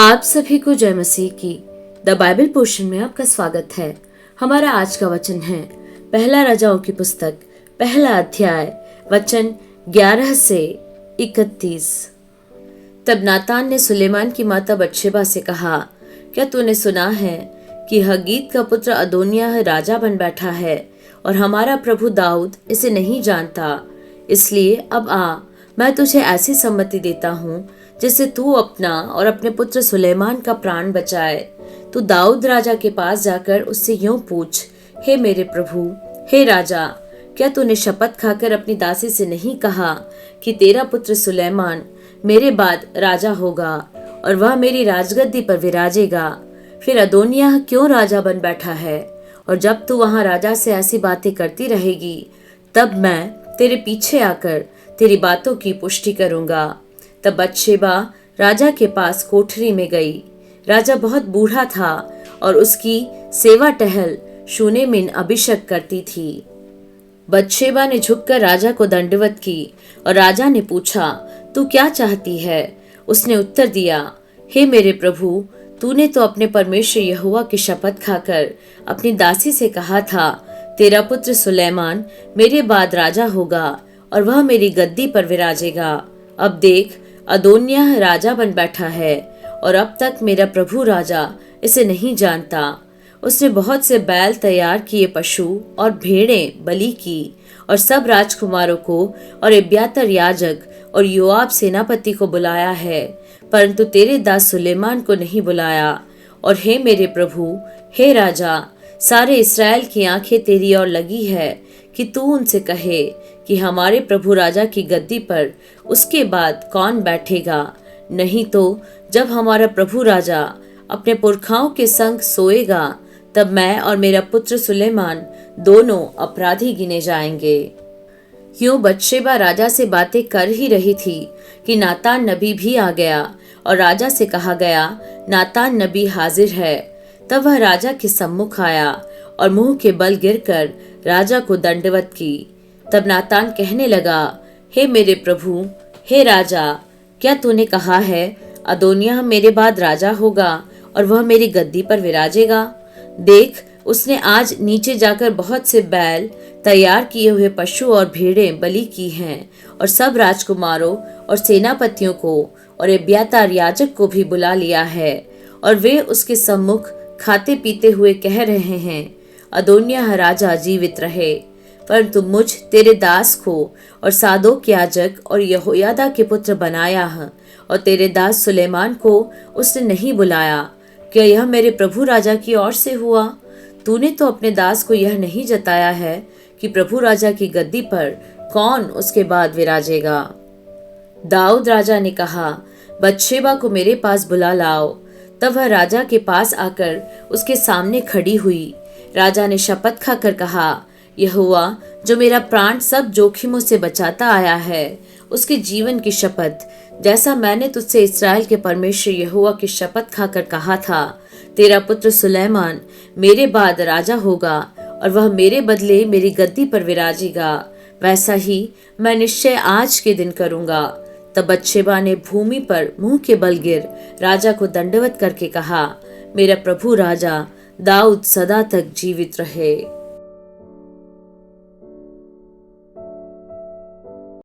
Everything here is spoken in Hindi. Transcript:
आप सभी को जय मसीह की द बाइबल पोर्शन में आपका स्वागत है। हमारा आज का वचन है पहला राजाओं की पुस्तक पहला अध्याय वचन 11 से 31। तब नातान ने सुलेमान की माता बतशेबा से कहा, क्या तूने सुना है कि हगीत का पुत्र अदोनिय्याह राजा बन बैठा है और हमारा प्रभु दाऊद इसे नहीं जानता। इसलिए अब आ, मैं तुझे ऐसी सम्मति देता हूँ जिससे तू अपना और अपने पुत्र सुलेमान का प्राण बचाए। तू दाऊद राजा के पास जाकर उससे यूं पूछ, हे मेरे प्रभु, हे राजा, क्या तूने शपथ खाकर अपनी दासी से नहीं कहा कि तेरा पुत्र सुलेमान मेरे बाद राजा होगा और वह मेरी राजगद्दी पर विराजेगा? फिर अदोनिय्याह क्यों राजा बन बैठा है? और जब तू वहां राजा से ऐसी बातें करती रहेगी, तब मैं तेरे पीछे आकर तेरी बातों की पुष्टि करूंगा। तब बतशेबा राजा के पास कोठरी में गई। राजा बहुत बूढ़ा था और उसकी सेवा टहल शूनेमिन अभिषेक करती थी। बतशेबा ने झुककर राजा को दंडवत की और राजा ने पूछा, तू क्या चाहती है? उसने उत्तर दिया, हे मेरे प्रभु, तूने तो अपने परमेश्वर यहोवा की शपथ खाकर अपनी दासी से कहा था, तेरा पुत्र सुलेमान मेरे बाद राजा होगा और वह मेरी गद्दी पर विराजेगा। अब देख, अदोनिय्याह राजा बन बैठा है और अब तक मेरा प्रभु राजा इसे नहीं जानता। उसने बहुत से बैल तैयार किए पशु और भेड़ें बलि की और सब राजकुमारों को और एब्यातार याजक और योआब सेनापति को बुलाया है, परंतु तेरे दास सुलेमान को नहीं बुलाया। और हे मेरे प्रभु, हे राजा, सारे इस्राएल की आंखें तेरी ओर लगी है कि तू उनसे कहे कि हमारे प्रभु राजा की गद्दी पर उसके बाद कौन बैठेगा। नहीं तो जब हमारा प्रभु राजा अपने पुरखाओं के संग सोएगा, तब मैं और मेरा पुत्र सुलेमान दोनों अपराधी गिने जाएंगे। यूं बतशेबा राजा से बातें कर ही रही थी कि नातान नबी भी आ गया और राजा से कहा गया, नातान नबी हाजिर है। तब वह राजा के सम्मुख आया और मुंह के बल गिरकर राजा को दंडवत की। तब नातान कहने लगा, हे मेरे प्रभु, हे राजा, क्या तूने कहा है अदोनिय्याह मेरे बाद राजा होगा और वह मेरी गद्दी पर विराजेगा? देख, उसने आज नीचे जाकर बहुत से बैल तैयार किए हुए पशु और भेड़ें बलि की हैं और सब राजकुमारों और सेनापतियों को और एब्यातार याजक को भी बुला लिया है, और वे उसके सम्मुख खाते पीते हुए कह रहे हैं, अदोनिय्याह राजा जीवित रहे। परंतु मुझ तेरे दास को और सादोक याजक और यहोयादा के पुत्र बनाया है और तेरे दास सुलेमान को उसने नहीं बुलाया। क्या यह मेरे प्रभु राजा की ओर से हुआ? तूने तो अपने दास को यह नहीं जताया है कि प्रभु राजा की गद्दी पर कौन उसके बाद विराजेगा। दाऊद राजा ने कहा, बतशेबा को मेरे पास बुला लाओ। तब वह राजा के पास आकर उसके सामने खड़ी हुई। राजा ने शपथ खाकर कहा, यहोवा जो मेरा प्राण सब जोखिमों से बचाता आया है, उसके जीवन की शपथ, जैसा मैंने तुझसे इस्राएल के परमेश्वर यहोवा की शपथ खाकर कहा था, तेरा पुत्र सुलेमान मेरे बाद राजा होगा और वह मेरे बदले मेरी गद्दी पर विराजेगा, वैसा ही मैं निश्चय आज के दिन करूंगा। तब बतशेबा ने भूमि पर मुंह के बल गिर राजा को दंडवत करके कहा, मेरा प्रभु राजा दाऊद सदा तक जीवित रहे।